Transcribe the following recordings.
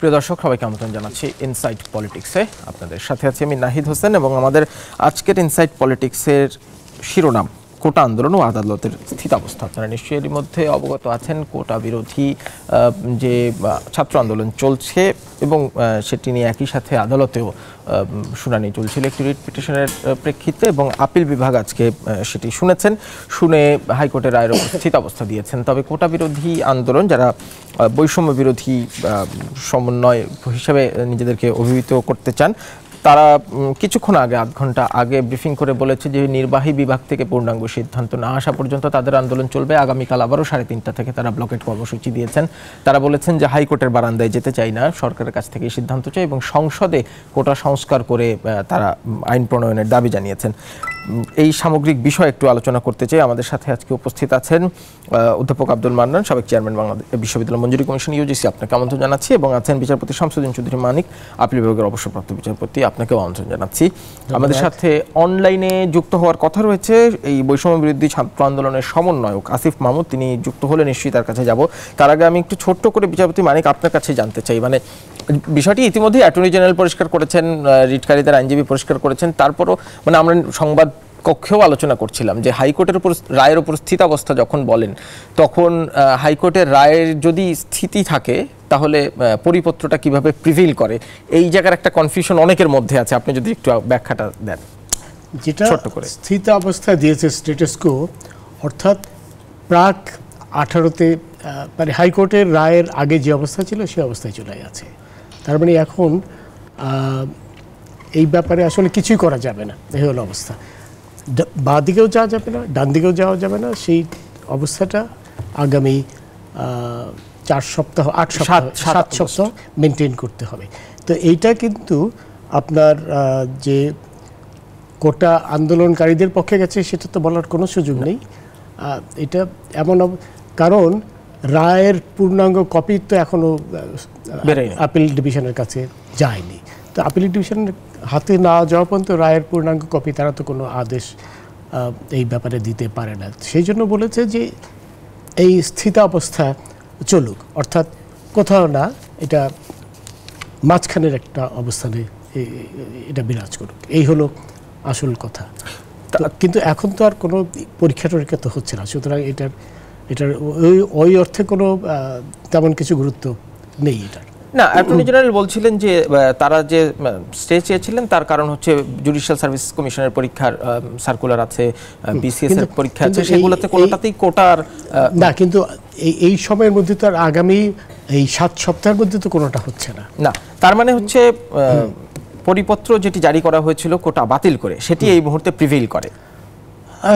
প্রিয় দর্শক, সবাইকে আমন্ত্রণ জানাচ্ছি ইনসাইট পলিটিক্সে। আপনাদের সাথে আছি আমি নাহিদ হোসেন এবং আমাদের আজকের ইনসাইট পলিটিক্সের শিরোনাম কোটা আন্দোলন ও আদালতের স্থিতাবস্থা। আপনারা নিশ্চয়ই এর মধ্যে অবগত আছেন কোটা বিরোধী যে ছাত্র আন্দোলন চলছে এবং সেটি নিয়ে একই সাথে আদালতেও শুনানি চলছিল একটি রিট পিটিশনের প্রেক্ষিতে, এবং আপিল বিভাগ আজকে সেটি শুনে হাইকোর্টের রায়ের উপর স্থিতাবস্থা দিয়েছেন। তবে কোটা বিরোধী আন্দোলন, যারা বৈষম্য বিরোধী সমন্বয় হিসেবে নিজেদেরকে অভিহিত করতে চান, তারা কিছুক্ষণ আগে, আধ ঘন্টা আগে ব্রিফিং করে বলেছে যে নির্বাহী বিভাগ থেকে পূর্ণাঙ্গ সিদ্ধান্ত না আসা পর্যন্ত তাদের আন্দোলন চলবে। আগামীকাল আবারও 3:30টা থেকে তারা ব্লকেট কর্মসূচি দিয়েছেন। তারা বলেছেন যে হাইকোর্টের বারান্দায় যেতে চাই না, সরকারের কাছ থেকে সিদ্ধান্ত চাই এবং সংসদে কোটা সংস্কার করে তারা আইন প্রণয়নের দাবি জানিয়েছেন। এই সামগ্রিক বিষয় একটু আলোচনা করতে চাই। আমাদের সাথে আজকে উপস্থিত আছেন অধ্যাপক আব্দুল মান্নান, সাবেক চেয়ারম্যান বাংলাদেশ বিশ্ববিদ্যালয় মঞ্জুরি কমিশন ইউজিসি, আপনাকে আমন্ত্রণ জানাচ্ছি, এবং আছেন বিচারপতি শামসুদ্দিন চৌধুরী মানিক, আপিল বিভাগের অবসরপ্রাপ্ত বিচারপতি, আপনাকেও আমন্ত্রণ জানাচ্ছি। আমাদের সাথে অনলাইনে যুক্ত হওয়ার কথা রয়েছে এই বৈষম্য বিরোধী ছাত্র আন্দোলনের সমন্বয়ক আসিফ মাহমুদ, তিনি যুক্ত হলে নিশ্চয়ই তার কাছে যাব। তার আগে আমি একটু ছোট্ট করে বিচারপতি মানিক আপনার কাছে জানতে চাই, মানে বিষয়টি ইতিমধ্যে অ্যাটর্নি জেনারেল পরিষ্কার করেছেন, রিটকারীদের আইনজীবী পরিষ্কার করেছেন, তারপরও মানে আমরা সংবাদ কক্ষেও আলোচনা করছিলাম যে হাইকোর্টের উপর রায়ের উপর স্থিতাবস্থা যখন বলেন, তখন হাইকোর্টের রায়ের যদি স্থিতি থাকে তাহলে পরিপত্রটা কিভাবে প্রিভিল করে, এই জায়গার একটা কনফিউশন অনেকের মধ্যে আছে। আপনি যদি একটু ব্যাখ্যাটা দেন। যেটা স্থিতাবস্থা দিয়েছে স্ট্যাটাস কো, অর্থাৎ প্রাক 18তে মানে হাইকোর্টের রায়ের আগে যে অবস্থা ছিল সেই অবস্থায় চলে আছে। তার মানে এখন এই ব্যাপারে আসলে কিছুই করা যাবে না, এই হলো অবস্থা। বাঁ দিকেও যাওয়া যাবে না, ডান দিকেও যাওয়া যাবে না, সেই অবস্থাটা আগামী 4 সপ্তাহ 7 সপ্তাহ মেনটেন করতে হবে। তো এইটা কিন্তু আপনার যে কোটা আন্দোলনকারীদের পক্ষে গেছে সেটা তো বলার কোনো সুযোগ নেই। এটা এমন কারণ রায়ের পূর্ণাঙ্গ কপি তো এখনও আপিল ডিভিশনের কাছে যায়নি। তো আপিল ডিভিশনের হাতে না যাওয়া পর্যন্ত রায়ের পূর্ণাঙ্গ কপি তারা তো কোনো আদেশ এই ব্যাপারে দিতে পারে না। সেই জন্য বলেছে যে এই স্থিতাবস্থা চলুক, অর্থাৎ কোথাও না, এটা মাঝখানের একটা অবস্থানে এটা বিরাজ করুক, এই হলো আসল কথা। কিন্তু এখন তো আর কোনো পরীক্ষা টরীক্ষা তো হচ্ছে না, সুতরাং এটার ওই অর্থে কোনো তেমন কিছু গুরুত্ব নেই এটার। না, অ্যাটর্নি জেনারেল বলছিলেন যে তারা যে স্টে চেয়েছিলেন তার কারণ হচ্ছে জুডিশিয়াল সার্ভিস কমিশনের পরীক্ষার সার্কুলার আছে, বিসিএস এর পরীক্ষা আছে, সেগুলোতে কোনোটাতেই কোটার না। কিন্তু এই সময়ের মধ্যে তো আর আগামী এই 7 সপ্তাহের মধ্যে তো কোনোটা হচ্ছে না। না, তার মানে হচ্ছে পরিপত্র যেটি জারি করা হয়েছিল কোটা বাতিল করে, সেটি এই মুহূর্তে প্রিভেইল করে।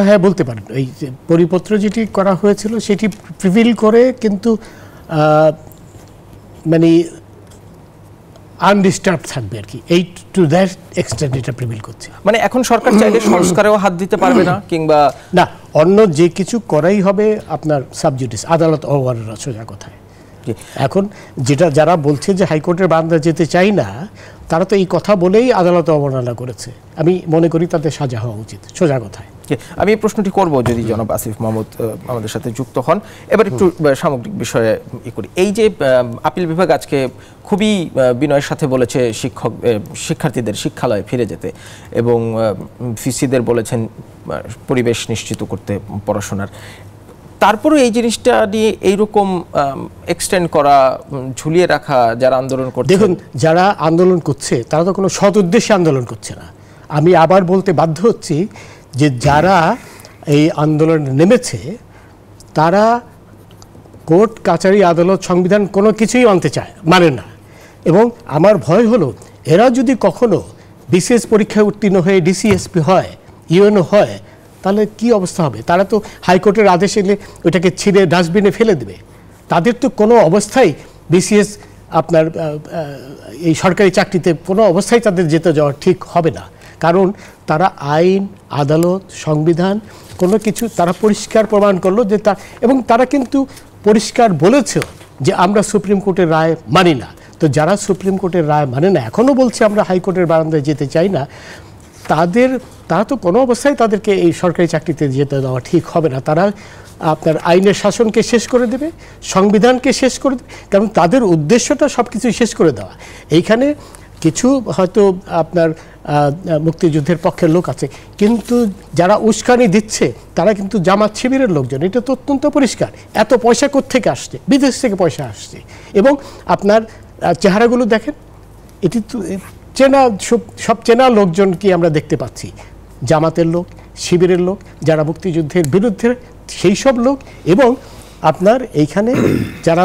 হ্যাঁ, বলতে পারেন। এই পরিপত্র যেটি করা হয়েছিল সেটি প্রিভেইল করে, কিন্তু মানে আনডিস্টার্ব থাকবে আর কি, এই টু দ্যাট এক্সটেন্ট এটা প্রিভেইল করছে। মানে এখন সরকার চাইলে সংস্কারেও হাত দিতে পারবে না, কিংবা না, অন্য যে কিছু করাই হবে আপনার সাবজুডিস, আদালত অবমাননা, সোজা কথায়। এখন যেটা যারা বলছে যে হাইকোর্টের বারান্দায় যেতে চাই না, তারা তো এই কথা বলেই আদালত অবমাননা করেছে। আমি মনে করি তাদের সাজা হওয়া উচিত, সোজা কথায়। আমি এই প্রশ্নটি করব যদি জনাব আসিফ মাহমুদ আমাদের সাথে যুক্ত হন। এবার একটু সামগ্রিক বিষয়ে করি। এই যে আপিল বিভাগ আজকে খুবই বিনয়ের সাথে বলেছে শিক্ষার্থীদের শিক্ষালয়ে ফিরে যেতে, এবং ভিসিদের বলেছেন পরিবেশ নিশ্চিত করতে পড়াশোনার। তারপরে এই জিনিসটা নিয়ে এইরকম এক্সটেন্ড করা, ঝুলিয়ে রাখা যারা আন্দোলন করছে, দেখুন, যারা আন্দোলন করছে তারা তো কোনো সৎ উদ্দেশ্যে আন্দোলন করছে না। আমি আবার বলতে বাধ্য হচ্ছি যে যারা এই আন্দোলনে নেমেছে তারা কোর্ট কাছারি আদালত সংবিধান কোনো কিছুই মানে না। এবং আমার ভয় হলো এরা যদি কখনো বিসিএস পরীক্ষায় উত্তীর্ণ হয়ে ডিসিএসপি হয়, ইউএনও হয়, তাহলে কি অবস্থা হবে? তারা তো হাইকোর্টের আদেশ এলে ওইটাকে ছিঁড়ে ডাস্টবিনে ফেলে দেবে। তাদের তো কোনো অবস্থায় বিসিএস আপনার এই সরকারি চাকরিতে কোনো অবস্থায় তাদের যেতে যাওয়া ঠিক হবে না, কারণ তারা আইন, আদালত, সংবিধান কোনো কিছু তারা পরিষ্কার প্রমাণ করলো যে এবং তারা কিন্তু পরিষ্কার বলেছে যে আমরা সুপ্রিম কোর্টের রায় মানি না। তো যারা সুপ্রিম কোর্টের রায় মানে না, এখনও বলছে আমরা হাইকোর্টের বারান্দায় যেতে চাই না, তাদের তারা তো কোনো অবস্থায় তাদেরকে এই সরকারি চাকরিতে যেতে দেওয়া ঠিক হবে না। তারা আপনার আইনের শাসনকে শেষ করে দেবে, সংবিধানকে শেষ করে দেবে, কারণ তাদের উদ্দেশ্যটা সব কিছুই শেষ করে দেওয়া। এইখানে কিছু হয়তো আপনার মুক্তিযুদ্ধের পক্ষের লোক আছে, কিন্তু যারা উস্কানি দিচ্ছে তারা কিন্তু জামাত শিবিরের লোকজন। এটা তো অত্যন্ত পরিষ্কার। এত পয়সা কোত্থেকে আসছে? বিদেশ থেকে পয়সা আসছে। এবং আপনার চেহারাগুলো দেখেন, এটি তো চেনা, সব চেনা লোকজন কি আমরা দেখতে পাচ্ছি, জামাতের লোক, শিবিরের লোক, যারা মুক্তিযুদ্ধের বিরুদ্ধে সেই সব লোক, এবং আপনার এইখানে যারা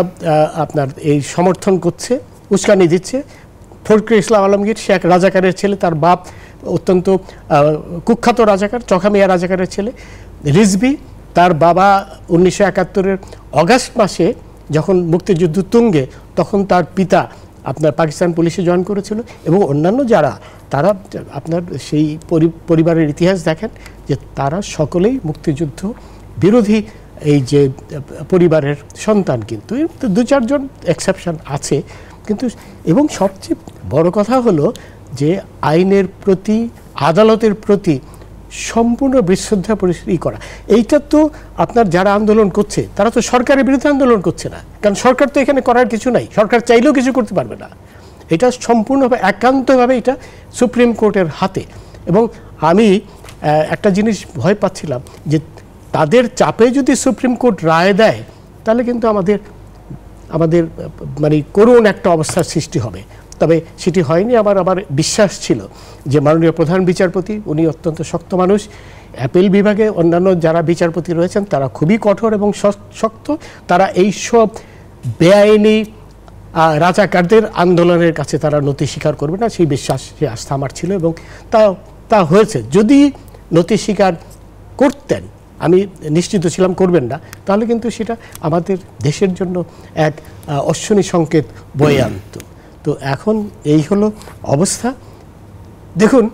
আপনার এই সমর্থন করছে, উস্কানি দিচ্ছে। ফখরুল ইসলাম আলমগীর, সে এক রাজাকারের ছেলে, তার বাপ অত্যন্ত কুখ্যাত রাজাকার, চখামিয়া রাজাকারের ছেলে। রিজভী, তার বাবা 1971-এর অগাস্ট মাসে যখন মুক্তিযুদ্ধ তুঙ্গে, তখন তার পিতা আপনার পাকিস্তান পুলিশে জয়েন করেছিল। এবং অন্যান্য যারা, তারা আপনার সেই পরিবারের ইতিহাস দেখেন যে তারা সকলেই মুক্তিযুদ্ধ বিরোধী এই যে পরিবারের সন্তান। কিন্তু দু চারজন এক্সেপশন আছে, কিন্তু এবং সবচেয়ে বড় কথা হলো যে আইনের প্রতি, আদালতের প্রতি সম্পূর্ণ বিশ্রদ্ধা করা। এইটা তো আপনার যারা আন্দোলন করছে তারা তো সরকারের বিরুদ্ধে আন্দোলন করছে না, কারণ সরকার তো এখানে করার কিছু নাই, সরকার চাইলেও কিছু করতে পারবে না। এটা সম্পূর্ণভাবে একান্তভাবে এটা সুপ্রিম কোর্টের হাতে। এবং আমি একটা জিনিস ভয় পাচ্ছিলাম যে তাদের চাপে যদি সুপ্রিম কোর্ট রায় দেয়, তাহলে কিন্তু আমাদের মানে করুণ একটা অবস্থার সৃষ্টি হবে। তবে সেটি হয়নি। আমার বিশ্বাস ছিল যে মাননীয় প্রধান বিচারপতি, উনি অত্যন্ত শক্ত মানুষ। অ্যাপিল বিভাগে অন্যান্য যারা বিচারপতি রয়েছেন তারা খুবই কঠোর এবং শক্ত। তারা এইসব বেআইনি রাজাকারদের আন্দোলনের কাছে তারা নতি স্বীকার করবে না, সেই বিশ্বাস, সেই আস্থা আমার ছিল। এবং তা হয়েছে। যদি নতি স্বীকার করতেন, আমি নিশ্চিত ছিলাম করবেন না, তাহলে কিন্তু সেটা আমাদের দেশের জন্য এক অশ্বনী সংকেত বয়ে আনত। তো এখন এই হলো অবস্থা। দেখুন,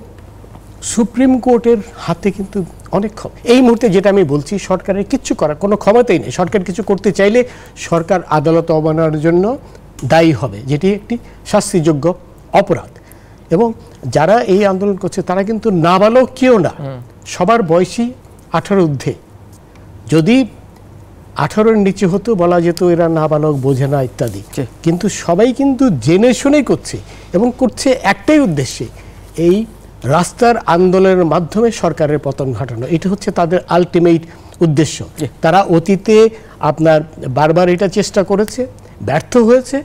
সুপ্রিম কোর্টের হাতে কিন্তু অনেক এই মুহূর্তে যেটা আমি বলছি, সরকারের কিচ্ছু করার কোনো ক্ষমতাই নেই। সরকার কিছু করতে চাইলে সরকার আদালত অবমাননার জন্য দায়ী হবে, যেটি একটি শাস্তিযোগ্য অপরাধ। এবং যারা এই আন্দোলন করছে তারা কিন্তু নাবালক কেউ না, সবার বয়সী 18 ঊর্ধ্বে। যদি 18-এর নিচে হতো বলা যেত এরা নাবালক, বোঝে না ইত্যাদি, কিন্তু সবাই কিন্তু জেনে শুনেই করছে, এবং করছে একটাই উদ্দেশ্যে, এই রাস্তার আন্দোলনের মাধ্যমে সরকারের পতন ঘটানো। এটা হচ্ছে তাদের আলটিমেট উদ্দেশ্য। তারা অতীতে আপনার বারবার এটা চেষ্টা করেছে, ব্যর্থ হয়েছে,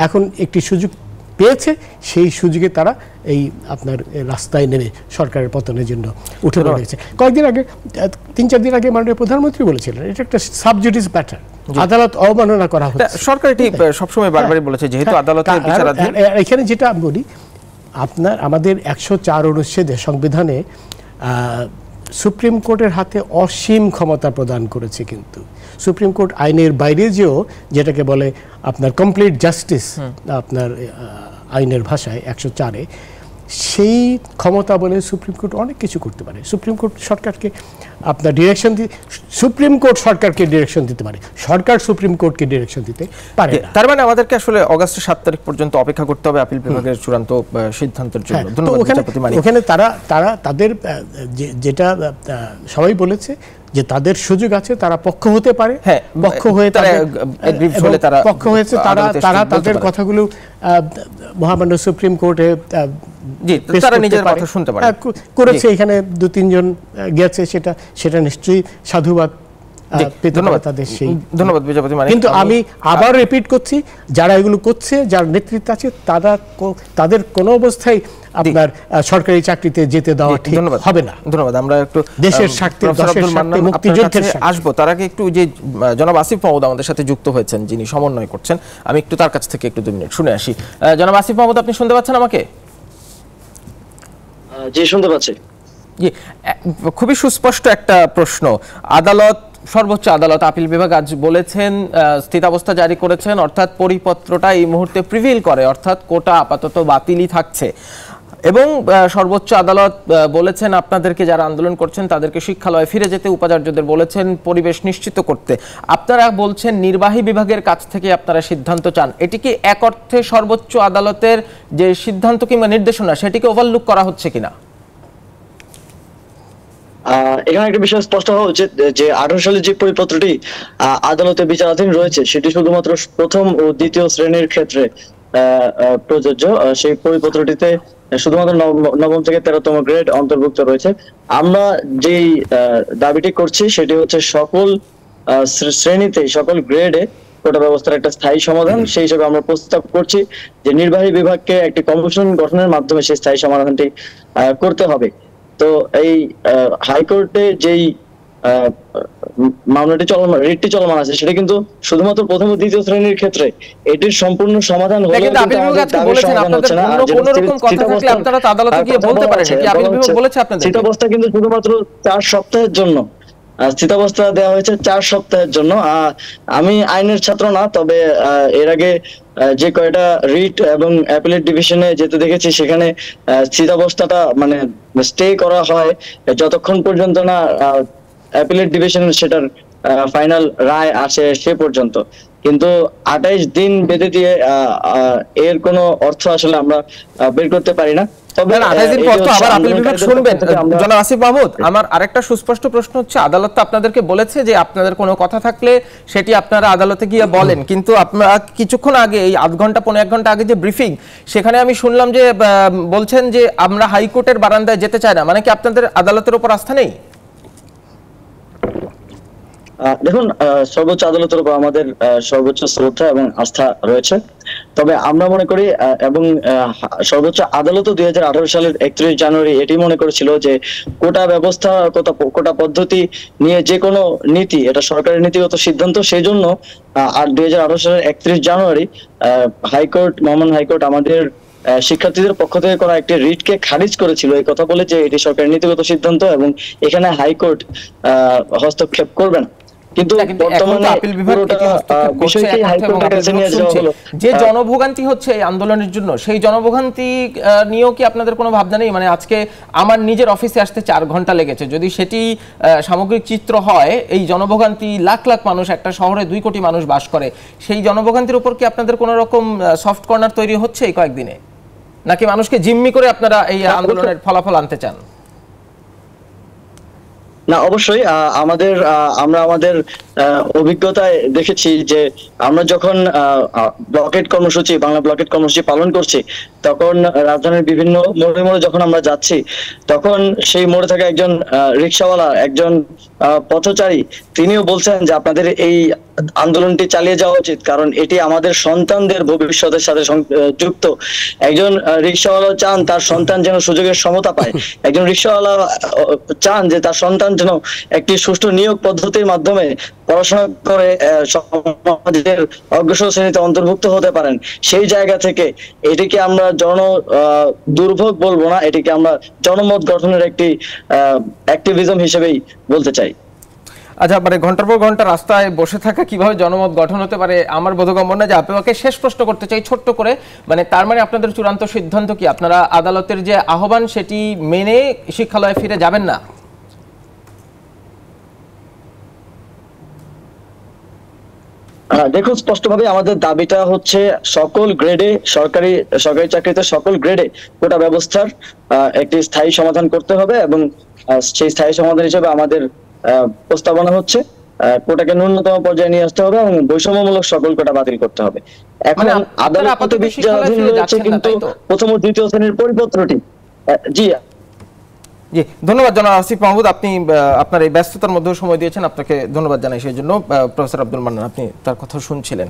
এখন একটি সুযোগ পেয়েছে, সেই সুযোগে তারা এই আপনার রাস্তায় নেমে সরকারের পতনের জন্য উঠে পড়েছে। কয়েকদিন আগে, 3-4 দিন আগে মাননীয় প্রধানমন্ত্রী বলেছিলেন এটা একটা সাবজুডিস ম্যাটার, আদালত অবমাননা করা হচ্ছে। সরকার এটি সবসময় বারবারই বলেছে, যেহেতু আদালতের বিচারাধীন। এখানে যেটা আমি বলি, আপনার আমাদের 104 অনুচ্ছেদে সংবিধানে সুপ্রিম কোর্টের হাতে অসীম ক্ষমতা প্রদান করেছে। কিন্তু সুপ্রিম কোর্ট আইনের বাইরে যেও, যেটাকে বলে আপনার কমপ্লিট জাস্টিস আপনার আইনের ভাষায় 104-এ, সেই ক্ষমতা বলে সুপ্রিম কোর্ট অনেক কিছু করতে পারে। সুপ্রিম কোর্ট সরকারকে আপনার ডিরেকশন সুপ্রিম কোর্ট সরকারকে ডিরেকশন দিতে পারে, সরকার সুপ্রিম কোর্টকে ডিরেকশন দিতে পারে না। তার মানে আমাদেরকে আসলে অগাস্টের 7 তারিখ পর্যন্ত অপেক্ষা করতে হবে আপিল বিভাগের চূড়ান্ত সিদ্ধান্তের জন্য। ধন্যবাদ বিচারপতি মানিক। ওখানে তারা তাদের যেটা সবাই বলেছে যে তাদের সুযোগ আছে, তারা পক্ষ হতে পারে, পক্ষ হয়ে পক্ষ হয়েছে, তারা তাদের কথাগুলো মহামান্য সুপ্রিম কোর্টে তারা নিজের কথা শুনতে পারে করেছে। এখানে 2-3 জন গেছে, সেটা নিশ্চয়ই সাধুবাদ পেতে পারে তাদের। সেই ধন্যবাদ বিচারপতি মানিক। কিন্তু আমি আবার রিপিট করছি, যারা এগুলো করছে, যার নেতৃত্ব আছে, তাদের কোনো অবস্থায় আপনার সরকারি চাকরিতে যেতে দেওয়া ঠিক হবে না। ধন্যবাদ। আমরা একটু দেশের স্বার্থে, মুক্তিযুদ্ধের আসবো, তার আগে একটু যে জনাব আসিফ মাহমুদ আমাদের সাথে যুক্ত হয়েছেন, যিনি সমন্বয় করছেন, আমি একটু তার কাছ থেকে একটু 2 মিনিট শুনে আসি। জনাব আসিফ মাহমুদ, আপনি শুনতে পাচ্ছেন আমাকে? জি, শুনতে পাচ্ছি। জি, খুবই সুস্পষ্ট একটা প্রশ্ন। সর্বোচ্চ আদালত আপিল বিভাগ আজ বলেছেন, স্থিতাবস্থা জারি করেছেন, অর্থাৎ পরিপত্রটা এই মুহূর্তে প্রিভিল করে, অর্থাৎ কোটা আপাতত বাতিলই থাকছে। এবং সর্বোচ্চ আদালত বলেছেন আপনাদেরকে, যারা আন্দোলন করছেন তাদেরকে শিক্ষালয়ে ফিরে যেতে, উপাচার্যদের বলেছেন পরিবেশ নিশ্চিত করতে। আপনারা বলছেন নির্বাহী বিভাগের কাছ থেকে আপনারা সিদ্ধান্ত চান। এটি কি এক অর্থে সর্বোচ্চ আদালতের যে সিদ্ধান্ত কিংবা নির্দেশনা, সেটিকে ওভারলুক করা হচ্ছে কিনা? এখানে একটা বিষয় স্পষ্ট হওয়া উচিত যে 18 সালের যে পরিপত্রটি আদালতে বিচারাধীন রয়েছে সেটি শুধুমাত্র প্রথম ও দ্বিতীয় শ্রেণীর ক্ষেত্রে প্রযোজ্য। সেই পরিপত্রটিতে শুধুমাত্র নবম থেকে 13তম গ্রেড অন্তর্ভুক্ত রয়েছে। আমরা যেই দাবিটি করছি সেটি হচ্ছে সকল শ্রেণীতে, সকল গ্রেডে কোটা ব্যবস্থার একটা স্থায়ী সমাধান। সেই হিসেবে আমরা প্রস্তাব করছি যে নির্বাহী বিভাগকে একটি কমিশন গঠনের মাধ্যমে সেই স্থায়ী সমাধানটি করতে হবে। তো এই হাইকোর্টে যেই মামলাটি চলমান, রিটটি চলমান আছে, সেটা কিন্তু শুধুমাত্র প্রথম ও দ্বিতীয় শ্রেণীর ক্ষেত্রে এটির সম্পূর্ণ সমাধান হলেও কিন্তু আমাদের দাবির সমাধান হচ্ছে না। স্থিতাবস্থা কিন্তু শুধুমাত্র 4 সপ্তাহের জন্য স্থিতাবস্থা দেওয়া হয়েছে 4 সপ্তাহের জন্য। আমি আইনের ছাত্র না, তবে এর আগে যে কয়টা রিট এবং অ্যাপিলেট ডিভিশনে যেতে দেখেছি সেখানে স্থিতাবস্থাটা মানে স্টে করা হয় যতক্ষণ পর্যন্ত না অ্যাপিলেট ডিভিশন সেটার ফাইনাল রায় আসে সে পর্যন্ত। কিন্তু 28 দিন বেঁধে দিয়ে এর কোনো অর্থ আসলে আমরা বের করতে পারি না। আমার আরেকটা সুস্পষ্ট প্রশ্ন হচ্ছে, আদালত তো আপনাদেরকে বলেছে যে আপনাদের কোনো কথা থাকলে সেটি আপনারা আদালতে গিয়ে বলেন, কিন্তু আপনারা কিছুক্ষণ আগে, এই আধ ঘন্টা 1.5 ঘন্টা আগে যে ব্রিফিং, সেখানে আমি শুনলাম যে বলছেন যে আমরা হাইকোর্টের বারান্দায় যেতে চাই না। মানে কি আপনাদের আদালতের উপর আস্থা নেই? দেখুন, সর্বোচ্চ আদালতের উপর আমাদের সর্বোচ্চ শ্রদ্ধা এবং আস্থা রয়েছে। তবে আমরা মনে করি এবং সর্বোচ্চ আদালতও 2018 সালের 31 জানুয়ারি এটি মনে করেছিল যে কোটা ব্যবস্থা, কোটা পদ্ধতি নিয়ে যে কোনো নীতি, এটা সরকারের নীতিগত সিদ্ধান্ত। সেই জন্য আর 2018 সালের 31 জানুয়ারি হাইকোর্ট, মহামান্য হাইকোর্ট আমাদের শিক্ষার্থীদের পক্ষ থেকে করা একটি রিটকে খারিজ করেছিল, এই কথা বলে যে এটি সরকারের নীতিগত সিদ্ধান্ত এবং এখানে হাইকোর্ট হস্তক্ষেপ করবে না। কিন্তু যে জনভোগান্তি হচ্ছে এই আন্দোলনের জন্য, সেই জনভোগান্তি নিয়েও কি আপনাদের কোনো ভাবনা নেই? মানে আজকে আমার নিজের অফিসে আসতে 4 ঘন্টা লেগেছে, যদি সেটি সামগ্রিক চিত্র হয়, এই জনভোগান্তি, লাখ লাখ মানুষ, একটা শহরে 2 কোটি মানুষ বাস করে, সেই জনভোগান্তির উপর কি আপনাদের কোনো রকম সফট কর্নার তৈরি হচ্ছে এই কয়েকদিনে, নাকি মানুষকে জিম্মি করে আপনারা এই আন্দোলনের ফলাফল আনতে চান? না, অবশ্যই আমরা আমাদের অভিজ্ঞতায় দেখেছি যে আমরা যখন ব্লকেট কর্মসূচি, বাংলা ব্লকেট কর্মসূচি পালন করছি, তখন রাজধানীর বিভিন্ন মোড়ে মোড়ে যখন আমরা যাচ্ছি, তখন সেই মোড়ে থাকা একজন রিক্সাওয়ালা, একজন পথচারী, তিনিও বলছেন যে আপনাদের এই আন্দোলনটি চালিয়ে যাওয়া উচিত, কারণ এটি আমাদের সন্তানদের ভবিষ্যতের সাথে যুক্ত। একজন রিক্সাওয়ালা চান তার সন্তান যেন সুযোগের সমতা পায়, একজন রিক্সাওয়ালা চান যে তার সন্তান যেন একটি সুষ্ঠু নিয়োগ পদ্ধতির মাধ্যমে পড়াশোনা করে সমাজের অগ্রসর শ্রেণীতে অন্তর্ভুক্ত হতে পারেন। সেই জায়গা থেকে এটিকে আমরা দুর্ভোগ বলবো না, এটিকে আমরা জনমত গঠনের একটি অ্যাক্টিভিজম হিসেবেই বলতে চাই। আচ্ছা, মানে ঘন্টার পর ঘন্টা রাস্তায় বসে থাকা কিভাবে জনমত গঠন হতে পারে আমার বোধগম্য না। যে আপনাকে শেষ প্রশ্ন করতে চাই ছোট্ট করে, মানে তার মানে আপনাদের চূড়ান্ত সিদ্ধান্ত কি, আপনারা আদালতের যে আহ্বান সেটি মেনে শিক্ষালয়ে ফিরে যাবেন না? দেখুন, স্পষ্টভাবে আমাদের দাবিটা হচ্ছে সকল গ্রেডে, সরকারি চাকরিতে সকল গ্রেডে কোটা ব্যবস্থার একটি স্থায়ী সমাধান করতে হবে এবং সেই স্থায়ী সমাধান হিসেবে আমাদের প্রস্তাবনা হচ্ছে কোটাকে ন্যূনতম পর্যায়ে নিয়ে আসতে হবে এবং বৈষম্যমূলক সকল কোটা বাতিল করতে হবে। এখন আদালতে বিচারাধীন রয়েছে কিন্তু প্রথম ও দ্বিতীয় শ্রেণীর পরিপত্রটি। জি জি, ধন্যবাদ জনাব আসিফ মাহমুদ, আপনি আপনার এই ব্যস্ততার মধ্যেও সময় দিয়েছেন, আপনাকে ধন্যবাদ জানাই সেই জন্য। প্রফেসর আব্দুল মান্নান, আপনি তার কথা শুনছিলেন।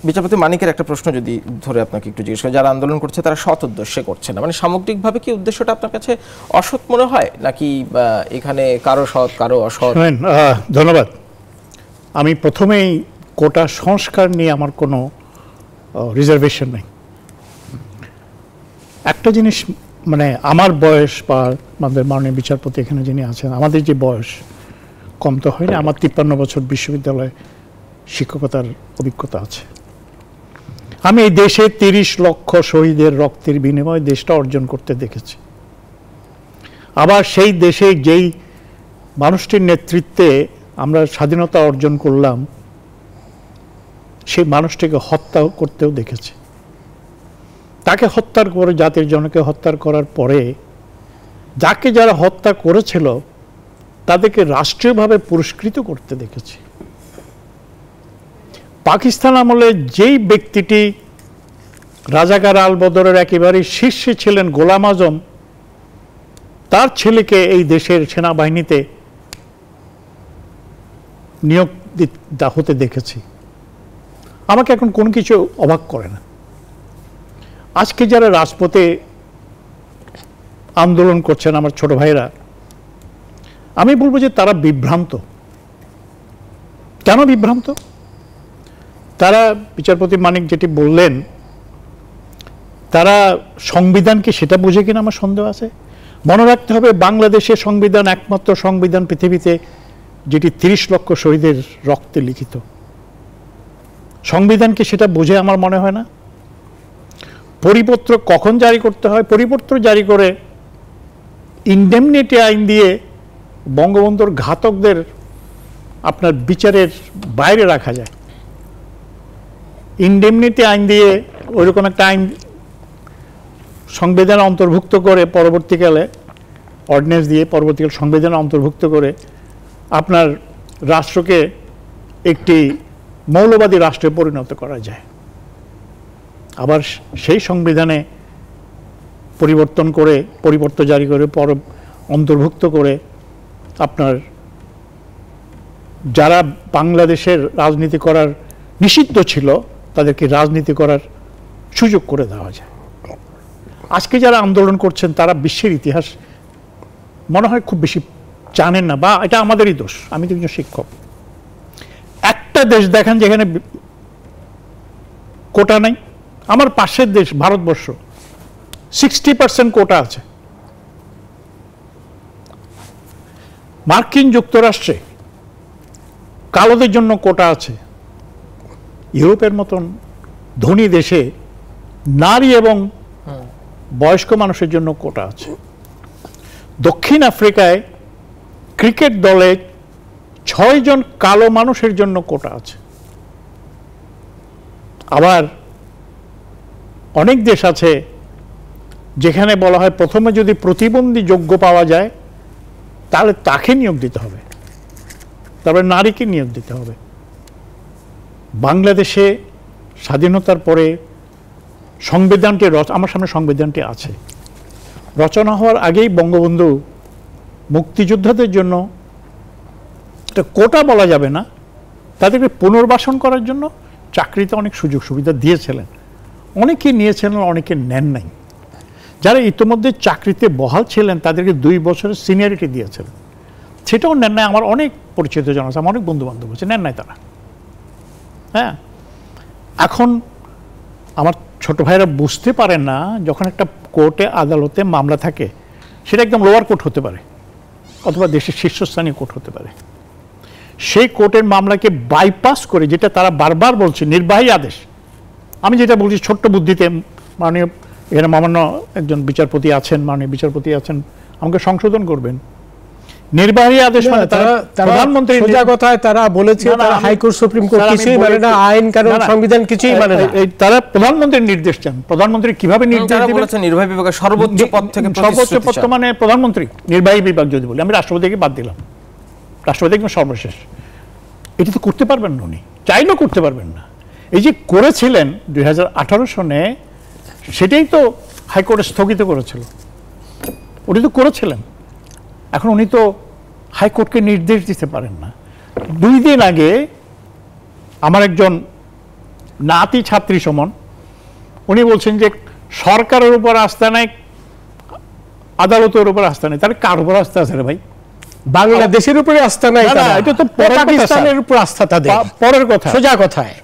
বিচারপতি মানিকের একটা প্রশ্ন যদি ধরে আপনাকে একটু জিজ্ঞেস করি, যারা আন্দোলন করছে তারা সৎ উদ্দেশ্যে করছে না, মানে সামগ্রিকভাবে কি উদ্দেশ্যটা আপনার কাছে অসৎ মনে হয়, নাকি এখানে কারো সৎ কারো অসৎ? ধন্যবাদ। আমি প্রথমেই কোটা সংস্কার নিয়ে আমার কোনো রিজার্ভেশন নেই। একটা জিনিস, মানে আমার বয়স বা আমাদের মাননীয় বিচারপতি এখানে যিনি আছেন, আমাদের যে বয়স কম তো হয়নি, আমার 53 বছর বিশ্ববিদ্যালয়ে শিক্ষকতার অভিজ্ঞতা আছে। আমি এই দেশে 30 লক্ষ শহীদের রক্তের বিনিময়ে দেশটা অর্জন করতে দেখেছি। আবার সেই দেশে যেই মানুষটির নেতৃত্বে আমরা স্বাধীনতা অর্জন করলাম, সেই মানুষটিকে হত্যা করতেও দেখেছি। তাকে হত্যার করে, জাতির জনকে হত্যা করার পরে যাকে যারা হত্যা করেছিল তাদেরকে রাষ্ট্রীয়ভাবে পুরস্কৃত করতে দেখেছি। পাকিস্তান আমলে যেই ব্যক্তিটি রাজাকার আল বদরের একেবারে শীর্ষে ছিলেন গোলাম আজম, তার ছেলেকে এই দেশের সেনাবাহিনীতে নিয়োগ হতে দেখেছি। আমাকে এখন কোনো কিছু অবাক করে না। আজকে যারা রাজপথে আন্দোলন করছেন আমার ছোট ভাইরা, আমি বলবো যে তারা বিভ্রান্ত। কেন বিভ্রান্ত? তারা বিচারপতি মানিক যেটি বললেন, তারা সংবিধানকে সেটা বুঝে কিনা আমার সন্দেহ আছে। মনে রাখতে হবে বাংলাদেশের সংবিধান একমাত্র সংবিধান পৃথিবীতে যেটি 30 লক্ষ শহীদের রক্তে লিখিত। সংবিধানকে সেটা বুঝে আমার মনে হয় না। পরিপত্র কখন জারি করতে হয়? পরিপত্র জারি করে ইনডেমনিটি আইন দিয়ে বঙ্গবন্ধুর ঘাতকদের আপনার বিচারের বাইরে রাখা যায়। ইনডেমনিটি আইন দিয়ে ওইরকম একটা আইন সংবিধানে অন্তর্ভুক্ত করে পরবর্তীকালে অর্ডিন্যান্স দিয়ে পরবর্তীকালে সংবিধানে অন্তর্ভুক্ত করে আপনার রাষ্ট্রকে একটি মৌলবাদী রাষ্ট্রে পরিণত করা যায়। আবার সেই সংবিধানে পরিবর্তন জারি করে অন্তর্ভুক্ত করে আপনার যারা বাংলাদেশের রাজনীতি করার নিষিদ্ধ ছিল তাদেরকে রাজনীতি করার সুযোগ করে দেওয়া যায়। আজকে যারা আন্দোলন করছেন তারা বিশ্বের ইতিহাস মনে হয় খুব বেশি জানেন না, বা এটা আমাদেরই দোষ। আমি তো একজন শিক্ষক। একটা দেশ দেখেন যেখানে কোটা নাই। আমার পাশের দেশ ভারতবর্ষ 60% কোটা আছে। মার্কিন যুক্তরাষ্ট্রে কালোদের জন্য কোটা আছে। ইউরোপের মতন ধনী দেশে নারী এবং বয়স্ক মানুষের জন্য কোটা আছে। দক্ষিণ আফ্রিকায় ক্রিকেট দলে 6 জন কালো মানুষের জন্য কোটা আছে। আবার অনেক দেশ আছে যেখানে বলা হয় প্রথমে যদি প্রতিবন্ধী যোগ্য পাওয়া যায় তাহলে তাকে নিয়োগ দিতে হবে, তারপরে নারীকে নিয়োগ দিতে হবে। বাংলাদেশে স্বাধীনতার পরে সংবিধানটি আমার সামনে সংবিধানটি আছে। রচনা হওয়ার আগেই বঙ্গবন্ধু মুক্তিযোদ্ধাদের জন্য একটা কোটা বলা যাবে না, তাদেরকে পুনর্বাসন করার জন্য চাকরিতে অনেক সুযোগ সুবিধা দিয়েছিলেন। অনেকে নিয়েছিলেন, অনেকে নেন নাই। যারা ইতিমধ্যে চাকরিতে বহাল ছিলেন তাদেরকে 2 বছরের সিনিয়রিটি দিয়েছিলেন, সেটাও নেন নাই। আমার অনেক পরিচিত জন আছে, আমার অনেক বন্ধু বান্ধব আছে, নেন নাই তারা। হ্যাঁ, এখন আমার ছোট ভাইরা বুঝতে পারেন না, যখন একটা কোর্টে আদালতে মামলা থাকে সেটা একদম লোয়ার কোর্ট হতে পারে অথবা দেশের শীর্ষস্থানীয় কোর্ট হতে পারে। সেই কোর্টের মামলাকে বাইপাস করে, যেটা তারা বারবার বলছে নির্বাহী আদেশ, আমি যেটা বলছি ছোট্ট বুদ্ধিতে, মাননীয় এখানে মাননীয় একজন বিচারপতি আছেন, মাননীয় বিচারপতি আছেন, আমাকে সংশোধন করবেন। নির্বাহী আদেশ মানে প্রধানমন্ত্রী সোজা কথায় তারা বলেছে তারা হাইকোর্ট সুপ্রিম কোর্ট কিছুই মানে না, আইন কানুন সংবিধান কিছুই মানে না। তারা প্রধানমন্ত্রীর নির্দেশ চান। প্রধানমন্ত্রী কিভাবে নির্দেশ দিবেন? নির্বাহী বিভাগের সর্বোচ্চ পদ থেকে সর্বোচ্চ পদ মানে প্রধানমন্ত্রী। নির্বাহী বিভাগ যদি বলি, আমি রাষ্ট্রপতিকে বাদ দিলাম, রাষ্ট্রপতি একদম সর্বশেষ। এটা তো করতে পারবেন না, উনি চাইলেও করতে পারবেন না। এই যে করেছিলেন 2018 সনে, সেটাই তো হাইকোর্টে স্থগিত করেছিল। উনি তো করেছিলেন, এখন উনি তো হাইকোর্টকে নির্দেশ দিতে পারেন না। 2 দিন আগে আমার একজন নাতি ছাত্রী সমন, উনি বলছেন যে সরকারের উপর আস্থা নাই, আদালতের উপর আস্থা নেই। তাহলে কার উপর আস্থা আছে রে ভাই? বাংলাদেশের উপরে আস্থা নাই, এটা তো পাকিস্তানের উপর আস্থা তাদের। পরের কথা, সোজা কথায়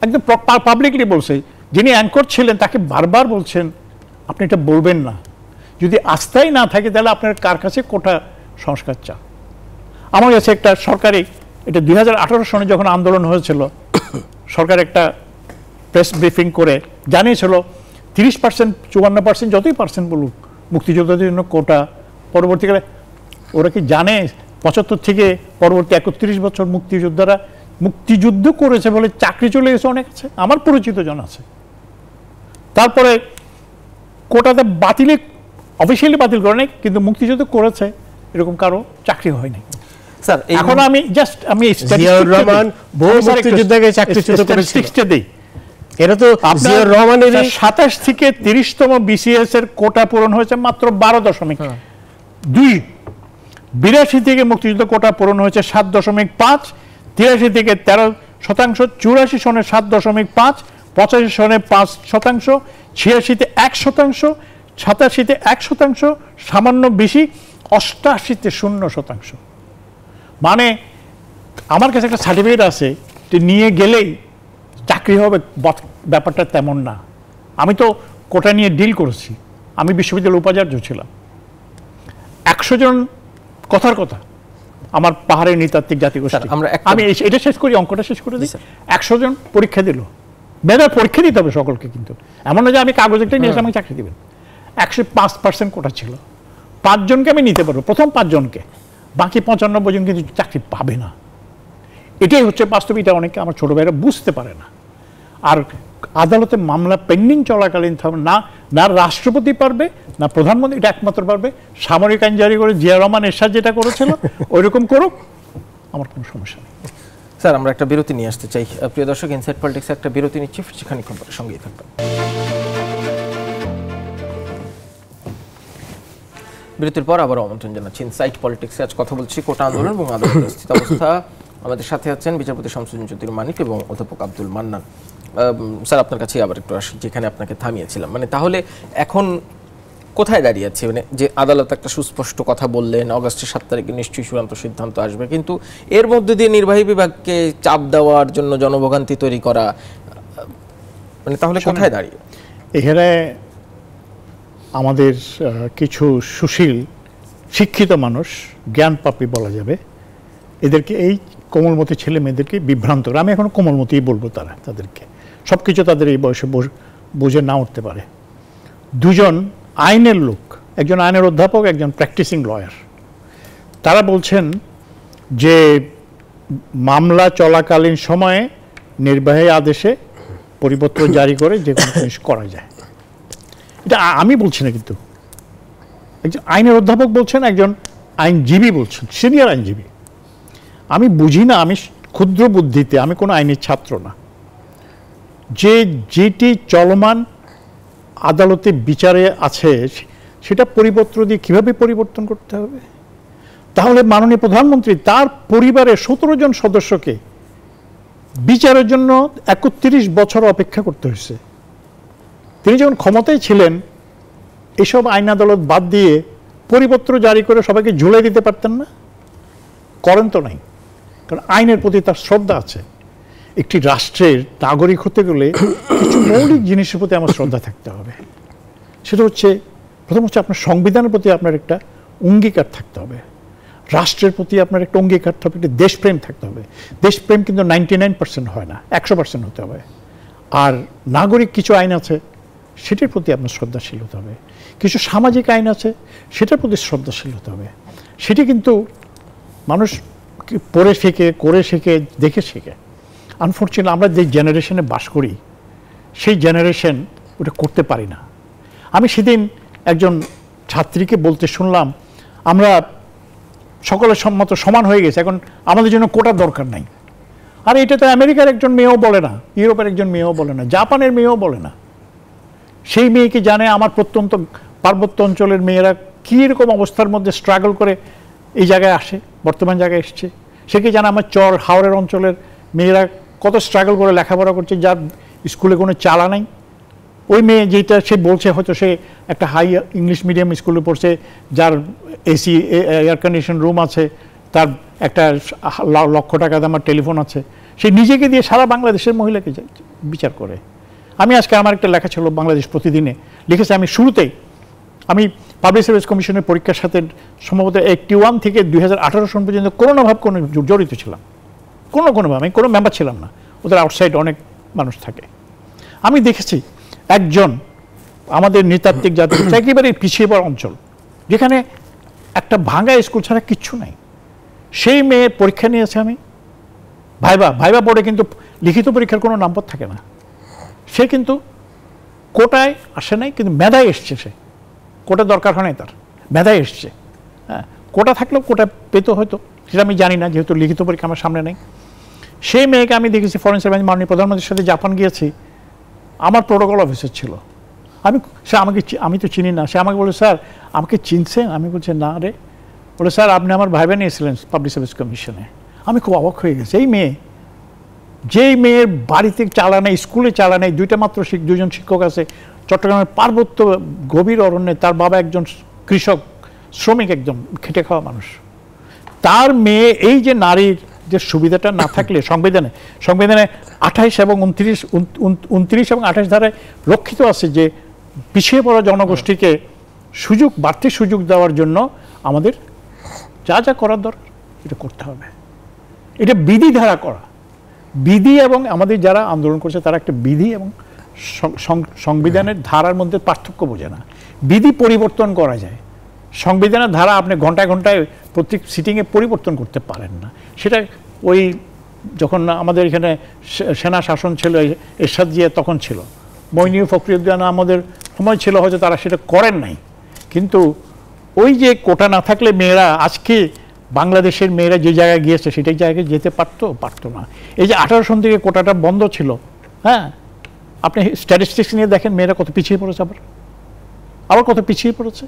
একদম পাবলিকলি বলছে। যিনি অ্যাঙ্কর ছিলেন তাকে বারবার বলছেন আপনি এটা বলবেন না, যদি আস্থাই না থাকে তাহলে আপনার কার কাছে কোটা সংস্কার চান। আমার কাছে একটা সরকারি, এটা 2018 সনে যখন আন্দোলন হয়েছিল, সরকার একটা প্রেস ব্রিফিং করে জানিয়েছিল 30%, 54%, যতই পার্সেন্ট বলুক মুক্তিযোদ্ধাদের জন্য কোটা। পরবর্তীকালে ওরা কি জানে 75 থেকে পরবর্তী 31 বছর মুক্তিযোদ্ধারা মুক্তিযুদ্ধ করেছে বলে চাকরি চলে গেছে অনেক আছে, আমার পরিচিত জন আছে। তারপরে কোটাতে বাতিলে অফিসিয়ালি বাতিল করে নাই, কিন্তু মুক্তিযুদ্ধ করেছে এরকম কারো চাকরি হয়নি। স্যার এখন আমি জাস্ট জিয়াউর রহমান বহু মুক্তিযোদ্ধাকে চাকরিচ্যুত করেছিল। দেই এটা তো জিয়াউর রহমানের 27 থেকে 30তম বিসিএস এর কোটা পূরণ হয়েছে মাত্র 12.2। 82 থেকে মুক্তিযুদ্ধ কোটা পূরণ হয়েছে 7.5, 83 থেকে 13%, 84 সনে 7.5, 85 সনে 5%, 86-তে 1%, 87-তে 1%, সামান্য বেশি 88-তে 0%। মানে আমার কাছে একটা সার্টিফিকেট আছে যে নিয়ে গেলেই চাকরি হবে, ব্যাপারটা তেমন না। আমি তো কোটা নিয়ে ডিল করেছি, আমি বিশ্ববিদ্যালয়ের উপাচার্য ছিলাম। 100 জন কথার কথা আমার পাহাড়ের নৃতাত্ত্বিক জাতিগোষ্ঠী, আমি এটা শেষ করি, অঙ্কটা শেষ করে দিই। 100 জন পরীক্ষা দিল, মেধার পরীক্ষা দিতে হবে সকলকে, কিন্তু এমন না যে আমি কাগজ একটা নিয়ে এসে আমাকে চাকরি দেবেন। 105% কোটা ছিল, 5 জনকে আমি নিতে পারবো, প্রথম 5 জনকে, বাকি 95 জন কিন্তু চাকরি পাবে না। এটাই হচ্ছে বাস্তব। এটা অনেকে আমার ছোট ভাইরা বুঝতে পারে না। আর আদালতে মামলা পেন্ডিং চলাকালীন না না রাষ্ট্রপতি পারবে, না প্রধানমন্ত্রী, এটা একমাত্র পারবে সামরিক আইন জারি করে জিয়া রহমান এরশাদ যেটা করেছিল ওইরকম করুক, আমার কোনো সমস্যা নেই। স্যার আমরা একটা বিরতি নিয়ে আসতে চাই। প্রিয় দর্শক, ইনসাইড পলিটিক্স একটা বিরতি নিচ্ছি, সেখানেক্ষণ পরে সঙ্গেই থাকবেন। বিরতির পর আবার আমন্ত্রণ জানাচ্ছি ইনসাইড পলিটিক্সে। আজ কথা বলছি কোটা আন্দোলন এবং আদালতের স্থিতাবস্থা। আমাদের সাথে আছেন বিচারপতি শামসুদ্দিন জ্যোতির মানিক এবং অধ্যাপক আব্দুল মান্নান। স্যার আপনার কাছে আবার একটু আসি, যেখানে আপনাকে থামিয়েছিলাম। মানে তাহলে এখন কোথায় দাঁড়িয়ে আছে? মানে যে আদালত একটা সুস্পষ্ট কথা বললেন, অগাস্টের 7 তারিখে নিশ্চয়ই চূড়ান্ত সিদ্ধান্ত আসবে, কিন্তু এর মধ্যে দিয়ে নির্বাহী বিভাগকে চাপ দেওয়ার জন্য জনভোগান্তি তৈরি করা, মানে তাহলে কোথায় দাঁড়িয়ে? এখানে আমাদের কিছু সুশীল শিক্ষিত মানুষ, জ্ঞান পাপী বলা যাবে, এদেরকে এই কোমলমতি ছেলে মেয়েদেরকে বিভ্রান্ত করে, আমি এখন কোমলমতিই বলবো, তাদেরকে সব কিছু তাদের এই বয়সে বুঝে না উঠতে পারে। দুজন আইনের লোক, একজন আইনের অধ্যাপক, একজন প্র্যাকটিসিং লয়ার, তারা বলছেন যে মামলা চলাকালীন সময়ে নির্বাহী আদেশে পরিপত্র জারি করে যে কোনো জিনিস করা যায়। এটা আমি বলছি না, কিন্তু একজন আইনের অধ্যাপক বলছেন, একজন আইনজীবী বলছেন, সিনিয়র আইনজীবী। আমি বুঝি না, আমি ক্ষুদ্র বুদ্ধিতে, আমি কোনো আইনের ছাত্র না, যে যেটি চলমান আদালতে বিচারে আছে সেটা পরিপত্র দিয়ে কিভাবে পরিবর্তন করতে হবে। তাহলে মাননীয় প্রধানমন্ত্রী তার পরিবারের 17 জন সদস্যকে বিচারের জন্য 31 বছর অপেক্ষা করতে হয়েছে। তিনি যখন ক্ষমতায় ছিলেন এসব আইন আদালত বাদ দিয়ে পরিপত্র জারি করে সবাইকে ঝুলাই দিতে পারতেন না? করেন তো নাই, কারণ আইনের প্রতি তার শ্রদ্ধা আছে। একটি রাষ্ট্রের নাগরিক হতে গেলে কিছু মৌলিক জিনিসের প্রতি আমার শ্রদ্ধা থাকতে হবে। সেটা হচ্ছে, প্রথম হচ্ছে আপনার সংবিধানের প্রতি আপনার একটা অঙ্গীকার থাকতে হবে, রাষ্ট্রের প্রতি আপনার একটা অঙ্গীকার থাকতে হবে, একটা দেশপ্রেম থাকতে হবে। দেশপ্রেম কিন্তু 99% হয় না, 100% হতে হবে। আর নাগরিক কিছু আইন আছে সেটার প্রতি আপনার শ্রদ্ধাশীল হতে হবে, কিছু সামাজিক আইন আছে সেটার প্রতি শ্রদ্ধাশীল হতে হবে। সেটি কিন্তু মানুষ পড়ে শেখে, করে শেখে, দেখে শেখে। আনফর্চুনেটলি আমরা যে জেনারেশনে বাস করি সেই জেনারেশন ওটা করতে পারি না। আমি সেদিন একজন ছাত্রীকে বলতে শুনলাম, আমরা সকলের সম্মত সমান হয়ে গেছে, এখন আমাদের জন্য কোটার দরকার নাই। আর এটা তো আমেরিকার একজন মেয়েও বলে না, ইউরোপের একজন মেয়েও বলে না, জাপানের মেয়েও বলে না। সেই মেয়েকে জানে আমার প্রত্যন্ত পার্বত্য অঞ্চলের মেয়েরা কী রকম অবস্থার মধ্যে স্ট্রাগল করে এই জায়গায় আসে, বর্তমান জায়গায় এসছে। সে কি জানে আমার চর হাওড়ের অঞ্চলের মেয়েরা কত স্ট্রাগল করে লেখাপড়া করছে, যার স্কুলে কোনো চালা নাই। ওই মেয়ে যেটা সে বলছে, হয়তো সে একটা হাই ইংলিশ মিডিয়াম স্কুলে পড়ছে, যার এসি এয়ার কন্ডিশন রুম আছে, তার একটা লক্ষ টাকা দামের টেলিফোন আছে, সে নিজেকে দিয়ে সারা বাংলাদেশের মহিলাকে বিচার করে। আমি আজকে আমার একটা লেখা ছিল বাংলাদেশ প্রতিদিনে, লিখেছি আমি শুরুতেই, আমি পাবলিক সার্ভিস কমিশনের পরীক্ষার সাথে সম্ভবত 81 থেকে 2018 সন পর্যন্ত কোনোভাবে কোনো জড়িত ছিলাম, কোনোভাবে আমি কোনো মেম্বার ছিলাম না। ওদের আউটসাইড অনেক মানুষ থাকে। আমি দেখেছি একজন আমাদের নৃতাত্ত্বিক জাতি একেবারে পিছিয়ে পড়া অঞ্চল, যেখানে একটা ভাঙা স্কুল ছাড়া কিচ্ছু নাই, সেই মেয়ের পরীক্ষা নিয়েছে আমি, ভাইবা বোর্ডে কিন্তু লিখিত পরীক্ষার কোনো নম্বর থাকে না। সে কিন্তু কোটায় আসে নাই, কিন্তু মেধায় এসছে সে। কোটা দরকার হয় না তার, মেধায় এসছে। হ্যাঁ, কোটা থাকলেও কোটা পেতো হয়তো, সেটা আমি জানি না, যেহেতু লিখিত পরীক্ষা আমার সামনে নেই। সেই মেয়েকে আমি দেখেছি ফরেন সার্ভিস মাননীয় প্রধানমন্ত্রীর সাথে জাপান গিয়েছি, আমার প্রোটোকল অফিসার ছিল। আমি তো চিনি না, সে আমাকে বলে স্যার আমাকে চিনছেন? আমি বলছি না রে। বলে স্যার আপনি আমার ভাইবা নিয়েছিলেন পাবলিক সার্ভিস কমিশনে। আমি খুব অবাক হয়ে গেছি। এই মেয়ে, যেই মেয়ের বাড়িতে চালা নেই, স্কুলে চালা নেই, দুজন শিক্ষক আছে চট্টগ্রামের পার্বত্য গভীর অরণ্যে, তার বাবা একজন কৃষক শ্রমিক, একজন খেটে খাওয়া মানুষ, তার মেয়ে এই যে নারীর যে সুবিধাটা না থাকলে সংবিধানে 28 এবং 29 এবং 28 ধারায় রক্ষিত আছে যে পিছিয়ে পড়া জনগোষ্ঠীকে বাড়তি সুযোগ দেওয়ার জন্য আমাদের যা যা করার দরকার এটা করতে হবে। এটা বিধি ধারা করা, বিধি এবং আমাদের যারা আন্দোলন করছে তারা একটা বিধি এবং সংবিধানের ধারার মধ্যে পার্থক্য বোঝে না। বিধি পরিবর্তন করা যায়, সংবিধানের ধারা আপনি ঘন্টায় ঘন্টায় প্রত্যেক সিটিংয়ে পরিবর্তন করতে পারেন না। সেটা ওই যখন আমাদের এখানে সেনা শাসন ছিল, এরশাদ জিয়া তখন ছিল, মইনুল ফখরুদ্দিন আমাদের সময় ছিল, হয়তো তারা সেটা করেন নাই। কিন্তু ওই যে কোটা না থাকলে মেয়েরা আজকে বাংলাদেশের মেয়েরা যে জায়গায় গিয়েছে সেটাই জায়গায় যেতে পারতো না। এই যে 18 সন থেকে কোটাটা বন্ধ ছিল, হ্যাঁ, আপনি স্ট্যাটিস্টিক্স নিয়ে দেখেন মেয়েরা কত পিছিয়ে পড়েছে, আবার কত পিছিয়ে পড়েছে।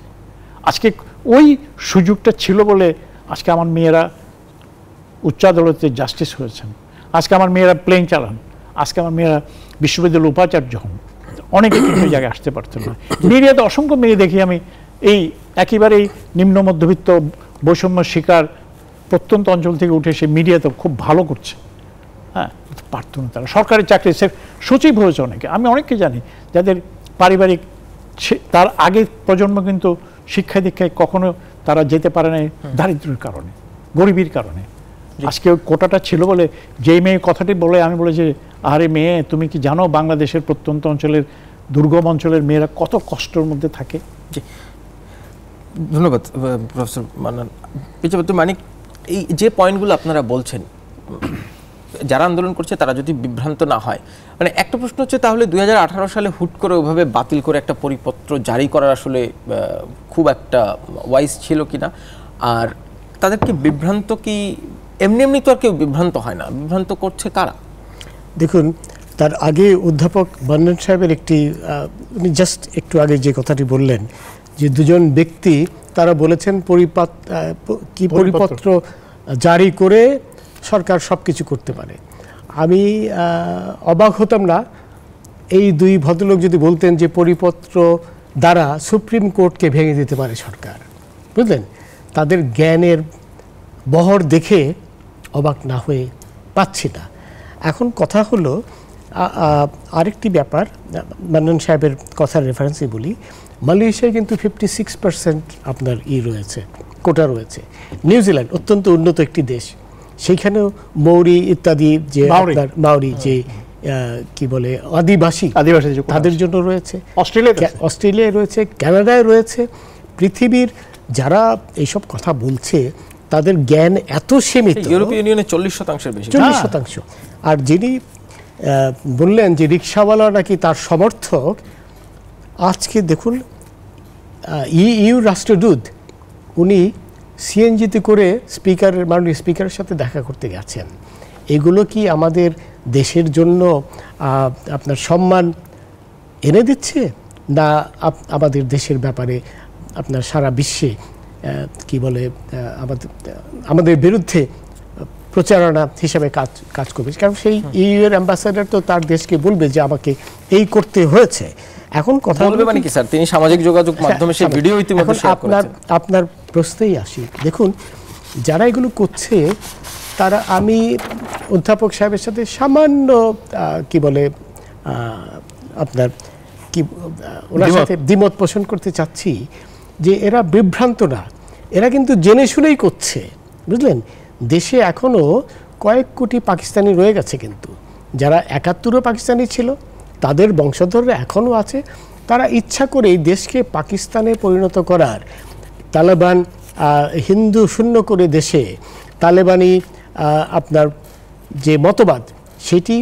আজকে ওই সুযোগটা ছিল বলে আজকে আমার মেয়েরা উচ্চ আদালতে জাস্টিস হয়েছেন, আজকে আমার মেয়েরা প্লেন চালান, আজকে আমার মেয়েরা বিশ্ববিদ্যালয়ের উপাচার্য হন। অনেকে কিন্তু জায়গায় আসতে পারতেন না। মিডিয়াতে অসংখ্য মেয়ে দেখি আমি, এই একেবারেই নিম্ন মধ্যবিত্ত বৈষম্য শিকার প্রত্যন্ত অঞ্চল থেকে উঠে সে মিডিয়াতে খুব ভালো করছে। হ্যাঁ, পারতো না তারা। সরকারি চাকরি সচিব হয়েছে অনেকে, আমি অনেককে জানি যাদের পারিবারিক, তার আগে প্রজন্ম কিন্তু শিক্ষা দীক্ষায় কখনো তারা যেতে পারে না দারিদ্র্যের কারণে, গরিবের কারণে। আজকে কোটাটা ছিল বলে যেই মেয়ে কথাটি বলে আমি বলে যে আরে মেয়ে তুমি কি জানো বাংলাদেশের প্রত্যন্ত অঞ্চলের দুর্গম অঞ্চলের মেয়েরা কত কষ্টের মধ্যে থাকে। জি, ধন্যবাদ প্রফেসর মান্নান। মানিক, এই যে পয়েন্টগুলো আপনারা বলছেন, যারা আন্দোলন করছে তারা যদি বিভ্রান্ত না হয়, মানে একটা প্রশ্ন হচ্ছে তাহলে 2018 সালে হুট করে ওইভাবে বাতিল করে একটা পরিপত্র জারি করার আসলে খুব একটা ওয়াইজ ছিল কিনা? আর তাদেরকে বিভ্রান্ত কি এমনি তো আর কেউ বিভ্রান্ত হয় না, বিভ্রান্ত করছে কারা? দেখুন, তার আগে অধ্যাপক মান্নান সাহেবের একটি উনি জাস্ট একটু আগে যে কথাটি বললেন যে দুজন ব্যক্তি তারা বলেছেন পরিপত্র জারি করে সরকার সব কিছু করতে পারে। আমি অবাক হতাম না এই দুই ভদ্রলোক যদি বলতেন যে পরিপত্র দ্বারা সুপ্রিম কোর্টকে ভেঙে দিতে পারে সরকার। বুঝলেন, তাদের জ্ঞানের বহর দেখে অবাক না হয়ে পাচ্ছি না। এখন কথা হলো আরেকটি ব্যাপার, মান্নান সাহেবের কথার রেফারেন্সই বলি, মালয়েশিয়ায় কিন্তু 56% আপনার রয়েছে, কোটা রয়েছে। নিউজিল্যান্ড অত্যন্ত উন্নত একটি দেশ, সেইখানেও মৌরি ইত্যাদি যে আপনার মাওরি যে কি বলে আদিবাসী তাদের জন্য রয়েছে, অস্ট্রেলিয়ায় রয়েছে, কানাডায় রয়েছে। পৃথিবীর যারা এইসব কথা বলছে তাদের জ্ঞান এত সীমিত, ইউরোপীয় ইউনিয়নে 40% বেশি, 40%। আর যিনি বললেন যে রিক্সাওয়ালা নাকি তার সমর্থক, আজকে দেখুন ইউ রাষ্ট্রদূত উনি সিএনজিতে করে মাননীয় স্পিকারের সাথে দেখা করতে গেছেন। এগুলো কি আমাদের দেশের জন্য আপনার সম্মান এনে দিচ্ছে, না আমাদের দেশের ব্যাপারে আপনার সারা বিশ্বে কি বলে আমাদের বিরুদ্ধে প্রচারণা হিসাবে কাজ করবে? কারণ সেই ইউ এর অ্যাম্বাসাডার তো তার দেশকে বলবে যে আমাকে এই করতে হয়েছে। এখন কথা বলবে মানে কি স্যার, তিনি সামাজিক যোগাযোগ মাধ্যমে সেই ভিডিও ইতিমধ্যে শেয়ার করেছেন। আপনার প্রশ্নেই আসি, দেখুন যারা এগুলো করছে তারা, আমি অধ্যাপক সাহেবের সাথে সামান্য কি বলে আপনার কি ওনার সাথে দ্বিমত পোষণ করতে চাচ্ছি যে এরা বিভ্রান্ত না, এরা কিন্তু জেনে শুনেই করছে। বুঝলেন, দেশে এখনো কয়েক কোটি পাকিস্তানি রয়ে গেছে, কিন্তু যারা 71-ও পাকিস্তানি ছিল তাদের বংশধররা এখনও আছে। তারা ইচ্ছা করে এই দেশকে পাকিস্তানে পরিণত করার, তালেবান হিন্দু শূন্য করে দেশে তালেবানি আপনার যে মতবাদ সেটি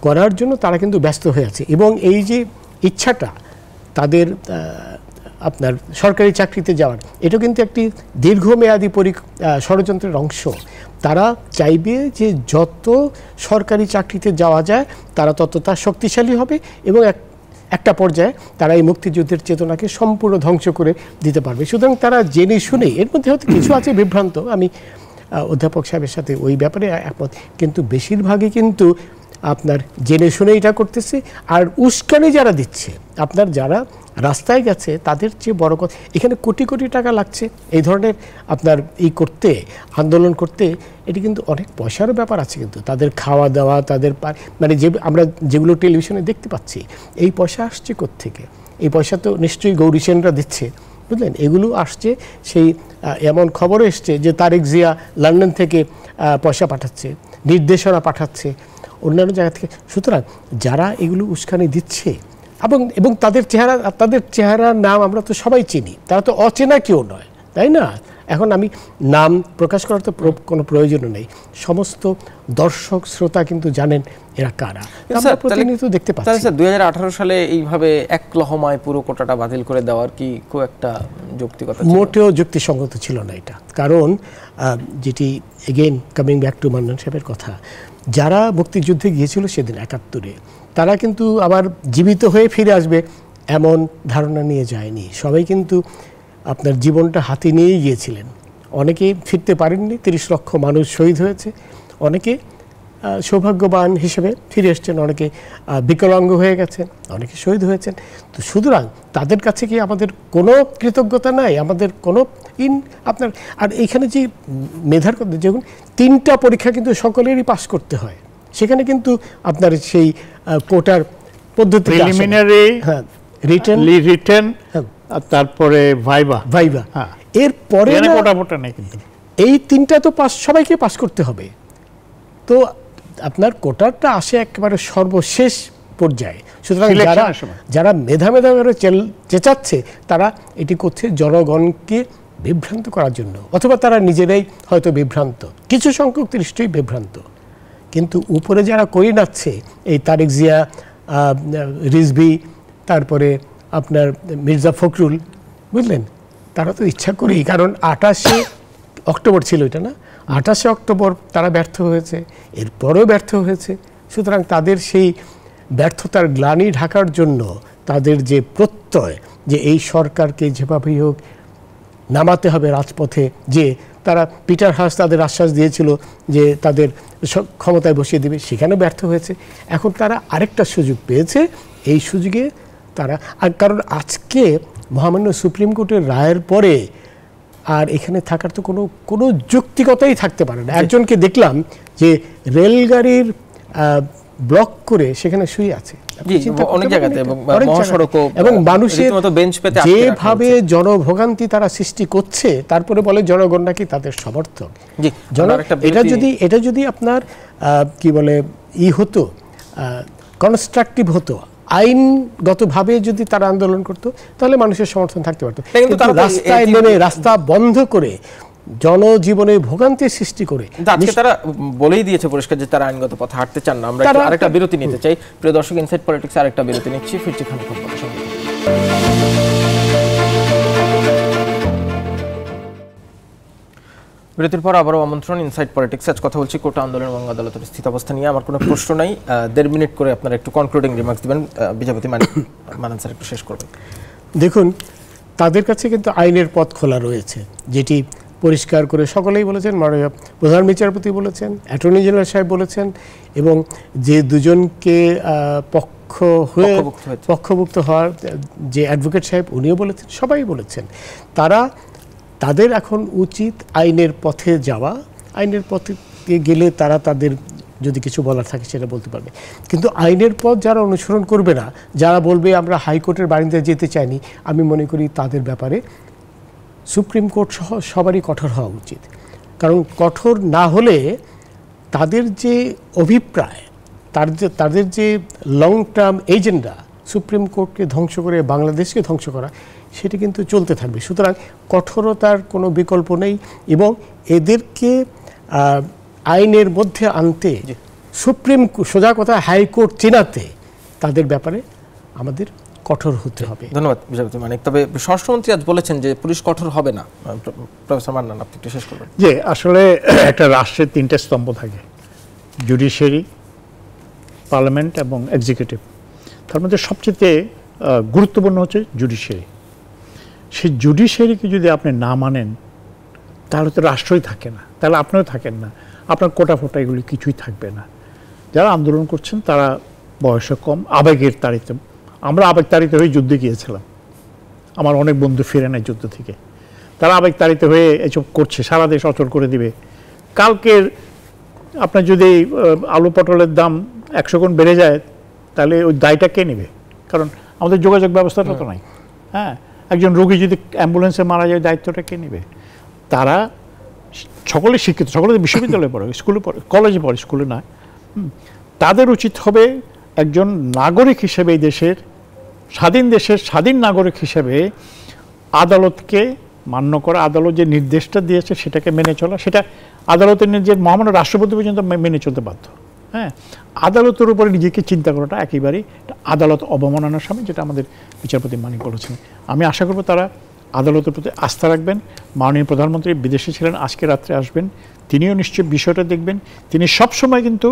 করার জন্য তারা কিন্তু ব্যস্ত হয়ে আছে। এবং এই যে ইচ্ছাটা তাদের আপনার সরকারি চাকরিতে যাওয়ার, এটা কিন্তু একটি দীর্ঘমেয়াদী ষড়যন্ত্রের অংশ। তারা চাইবে যে যত সরকারি চাকরিতে যাওয়া যায় তারা তত তা শক্তিশালী হবে এবং একটা পর্যায়ে তারা এই মুক্তিযুদ্ধের চেতনাকে সম্পূর্ণ ধ্বংস করে দিতে পারবে। সুতরাং তারা জেনে শুনে, এর মধ্যে হয়তো কিছু আছে বিভ্রান্ত, আমি অধ্যাপক সাহেবের সাথে ওই ব্যাপারে একমত, কিন্তু বেশিরভাগই কিন্তু আপনার জেনে শুনে এটা করতেছে। আর উস্কানি যারা দিচ্ছে, আপনার যারা রাস্তায় গেছে তাদের চেয়ে বড় কথা, এখানে কোটি কোটি টাকা লাগছে এই ধরনের আপনার করতে, আন্দোলন করতে। এটি কিন্তু অনেক পয়সারও ব্যাপার আছে, কিন্তু তাদের খাওয়া দাওয়া, তাদের মানে যে আমরা যেগুলো টেলিভিশনে দেখতে পাচ্ছি, এই পয়সা আসছে কোত্থেকে? এই পয়সা তো নিশ্চয়ই গৌরী সেনরা দিচ্ছে, বুঝলেন? এগুলো আসছে সেই এমন খবরও এসছে যে তারেক জিয়া লন্ডন থেকে পয়সা পাঠাচ্ছে, নির্দেশনা পাঠাচ্ছে অন্যান্য জায়গা থেকে। সুতরাং যারা এগুলো উস্কানি দিচ্ছে এবং তাদের চেহারার নাম আমরা তো সবাই চিনি, তারা তো অচেনা কেউ নয়, তাই না? এখন আমি নাম প্রকাশ করার তো কোনো প্রয়োজনও নেই, সমস্ত দর্শক শ্রোতা কিন্তু জানেন এরা কারা, আমরা প্রতিনিয়ত দেখতে পাচ্ছি। স্যার 2018 সালে এইভাবে এক লহমায় পুরো কোটাটা বাতিল করে দেওয়ার কি খুব একটা যৌক্তিকতা? মোটেও যুক্তিসঙ্গত ছিল না এটা, কারণ যেটি again coming back to Mannan সাহেবের কথা, যারা মুক্তিযুদ্ধে গিয়েছিল সেদিন 71-এ, তারা কিন্তু আবার জীবিত হয়ে ফিরে আসবে এমন ধারণা নিয়ে যায়নি। সবাই কিন্তু আপনার জীবনটা হাতে নিয়েই গিয়েছিলেন। অনেকে ফিরতে পারেননি, 30 লক্ষ মানুষ শহীদ হয়েছে, অনেকে সৌভাগ্যবান হিসেবে ফিরে এসছেন, অনেকে বিকলাঙ্গ হয়ে গেছেন, অনেকে শহীদ হয়েছেন। তো সুতরাং তাদের কাছে কি আমাদের কোনো কৃতজ্ঞতা নাই? আমাদের কোনো আপনার আর এইখানে যে মেধার কথা, যেমন 3টা পরীক্ষা কিন্তু সকলেরই পাস করতে হয়, সেখানে কিন্তু আপনার সেই কোটার পদ্ধতি, প্রিলিমিনারি, হ্যাঁ, রিটেন, তারপরে ভাইবা, এরপরে এই 3টা তো সবাইকে পাস করতে হবে। তো আপনার কোটাটা আসে একেবারে সর্বশেষ পর্যায়ে। সুতরাং যারা মেধা করে চেঁচাচ্ছে, তারা এটি করছে জনগণকে বিভ্রান্ত করার জন্য, অথবা তারা নিজেরাই হয়তো বিভ্রান্ত, কিছু সংখ্যক নিশ্চয়ই বিভ্রান্ত। কিন্তু উপরে যারা করি নাচ্ছে, এই তারেক জিয়া, রিজভী, তারপরে আপনার মির্জা ফখরুল, বুঝলেন, তারা তো ইচ্ছা করেই, কারণ 28শে অক্টোবর ছিল এটা না, 28শে অক্টোবর তারা ব্যর্থ হয়েছে, এরপরেও ব্যর্থ হয়েছে। সুতরাং তাদের সেই ব্যর্থতার গ্লানি ঢাকার জন্য তাদের যে প্রত্যয় যে এই সরকারকে যেভাবেই হোক নামাতে হবে রাজপথে, যে তারা পিটার হাস তাদের আশ্বাস দিয়েছিল যে তাদের ক্ষমতায় বসিয়ে দেবে, সেখানে ব্যর্থ হয়েছে। এখন তারা আরেকটা সুযোগ পেয়েছে, এই সুযোগে তারা, আর কারণ আজকে মহামান্য সুপ্রিম কোর্টের রায়ের পরে আর এখানে থাকার তো কোনো যৌক্তিকতাই থাকতে পারে না। একজনকে দেখলাম যে রেলগাড়ির ব্লক করে সেখানে শুয়ে আছে, এবং মানুষের যেভাবে জনভোগান্তি তারা সৃষ্টি করছে, তারপরে বলে জনগণ নাকি তাদের সমর্থক। এটা যদি আপনার কি বলে হতো, কনস্ট্রাকটিভ হতো, আইনগতভাবে যদি তারা আন্দোলন করতো, তাহলে মানুষের সমর্থন থাকতে পারতো। কিন্তু রাস্তায় নেমে, রাস্তা বন্ধ করে, জনজীবনে ভোগান্তি সৃষ্টি করে, আজকে তারা বলেই দিয়েছে পরিষ্কার যে তারা আইনগত পথে হাঁটতে চান না। আমরা আরেকটা বিরতি নিতে চাই। প্রিয় দর্শক, ইনসাইড পলিটিক্স আরেকটা বিরতি নিচ্ছি, ফিরছি খানিকক্ষণ পরে সঙ্গে। বিরতির পর আবারও আমন্ত্রণ ইনসাইড পলিটিক্স। আজ কথা বলছি কোটা আন্দোলন এবং আদালতের স্থিতাবস্থা নিয়ে। আমার কোনো প্রশ্ন নাই, 1.5 মিনিট করে আপনারা একটু কনক্লুডিং রিমার্কস দিবেন। বিচারপতি মান্নান স্যার একটু শেষ করবেন। দেখুন, তাদের কাছে কিন্তু আইনের পথ খোলা রয়েছে, যেটি পরিষ্কার করে সকলেই বলেছেন, মাননীয় প্রধান বিচারপতি বলেছেন, অ্যাটর্নি জেনারেল সাহেব বলেছেন, এবং যে দুজনকে পক্ষভুক্ত হওয়ার যে অ্যাডভোকেট সাহেব উনিও বলেছেন, সবাই বলেছেন। তাদের এখন উচিত আইনের পথে যাওয়া, আইনের পথে গেলে তারা তাদের যদি কিছু বলার থাকে সেটা বলতে পারবে। কিন্তু আইনের পথ যারা অনুসরণ করবে না, যারা বলবে আমরা হাইকোর্টের বারিন্দায় যেতে চাইনি, আমি মনে করি তাদের ব্যাপারে সুপ্রিম কোর্ট সহ সবারই কঠোর হওয়া উচিত। কারণ কঠোর না হলে তাদের যে অভিপ্রায়, তাদের যে লং টার্ম এজেন্ডা, সুপ্রিম কোর্টকে ধ্বংস করে বাংলাদেশকে ধ্বংস করা, সেটা কিন্তু চলতে থাকবে। সুতরাং কঠোরতার কোনো বিকল্প নেই, এবং এদেরকে আইনের মধ্যে আনতে, সোজা কথা হাইকোর্ট চেনাতে তাদের ব্যাপারে আমাদের কঠোর হতে হবে। ধন্যবাদ বিচারপতি মানিক। তবে স্বরাষ্ট্রমন্ত্রী আজ বলেছেন যে পুলিশ কঠোর হবে না। প্রফেসর মান্নান, আপনি একটু শেষ করবেন। যে আসলে একটা রাষ্ট্রের 3টে স্তম্ভ থাকে, জুডিশিয়ারি, পার্লামেন্ট এবং এক্সিকিউটিভ। তার মধ্যে সবচেয়ে গুরুত্বপূর্ণ হচ্ছে জুডিশিয়ারি। সেই জুডিশিয়ারিকে যদি আপনি না মানেন তাহলে তো রাষ্ট্রই থাকে না, তাহলে আপনিও থাকেন না, আপনার কোটা ফোটা এগুলি কিছুই থাকবে না। যারা আন্দোলন করছেন তারা বয়সে কম, আবেগের তাড়িত। আমরা আবেগ তাড়িত হয়ে যুদ্ধে গিয়েছিলাম, আমার অনেক বন্ধু ফিরে নেয় যুদ্ধ থেকে। তারা আবেগ তাড়িত হয়ে এসব করছে, সারা দেশ অচল করে দিবে। কালকের আপনার যদি আলু পটলের দাম 100 গুণ বেড়ে যায় তাহলে ওই দায়টা কে নেবে? কারণ আমাদের যোগাযোগ ব্যবস্থাটা তো নাই। হ্যাঁ, একজন রোগী যদি অ্যাম্বুলেন্সে মারা যায় দায়িত্বটা কে নেবে? তারা সকলে শিক্ষিত, সকলে বিশ্ববিদ্যালয়ে পড়ে, স্কুলে পড়ে, কলেজে পড়ে, স্কুলে না। তাদের উচিত হবে একজন নাগরিক হিসেবে, এই দেশের স্বাধীন নাগরিক হিসেবে আদালতকে মান্য করা, আদালত যে নির্দেশটা দিয়েছে সেটাকে মেনে চলা। সেটা আদালতের যে মহামান্য রাষ্ট্রপতি পর্যন্ত মেনে চলতে বাধ্য। হ্যাঁ, আদালতের উপরে নিজেকে চিন্তা করাটা একেবারেই আদালত অবমাননার সামনে, যেটা আমাদের বিচারপতি মানিক বলেছেন। আমি আশা করব তারা আদালতের প্রতি আস্থা রাখবেন। মাননীয় প্রধানমন্ত্রী বিদেশে ছিলেন, আজকে রাত্রে আসবেন, তিনিও নিশ্চয়ই বিষয়টা দেখবেন। তিনি সবসময় কিন্তু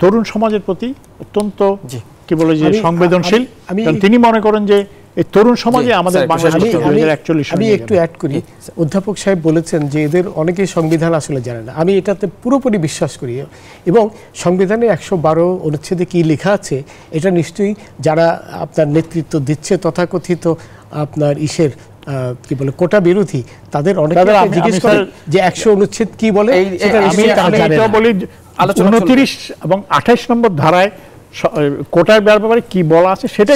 তরুণ সমাজের প্রতি অত্যন্ত কি বলে যে সংবেদনশীল। তিনি মনে করেন যে এই তরুণ সমাজে আমাদের বাংলাদেশ 2041 আমি একটু অ্যাড করি। অধ্যাপক সাহেব বলেছেন যে এদের অনেকেই সংবিধান আসলে জানে না। আমি এটাতে পুরোপুরি বিশ্বাস করি, এবং সংবিধানে 112 অনুচ্ছেদে কি লেখা আছে এটা নিশ্চয়ই যারা আপনার নেতৃত্ব দিচ্ছে তথাকথিত আপনার কি বলে কোটা বিরোধী, তাদের অনেকে জিজ্ঞেস করে যে 100 অনুচ্ছেদ কি বলে। আমি বলি 29 এবং 28 নম্বর ধারায় কোটার ব্যাপারে কি বলা আছে সেটা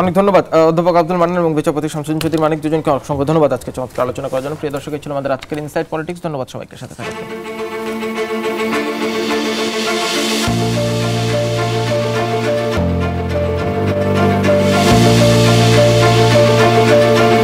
অনেক ধন্যবাদ অধ্যাপক আব্দুল মান্নান এবং বিচারপতি শামসুদ্দিন চৌধুরী মানিক, দুজনকে অসংখ্য ধন্যবাদ আজকে চমৎকার আলোচনা করার জন্য। প্রিয় দর্শক, এই ছিল আমাদের আজকের ইনসাইট পলিটিক্স। ধন্যবাদ সবাইকে সাথে থাকার জন্য।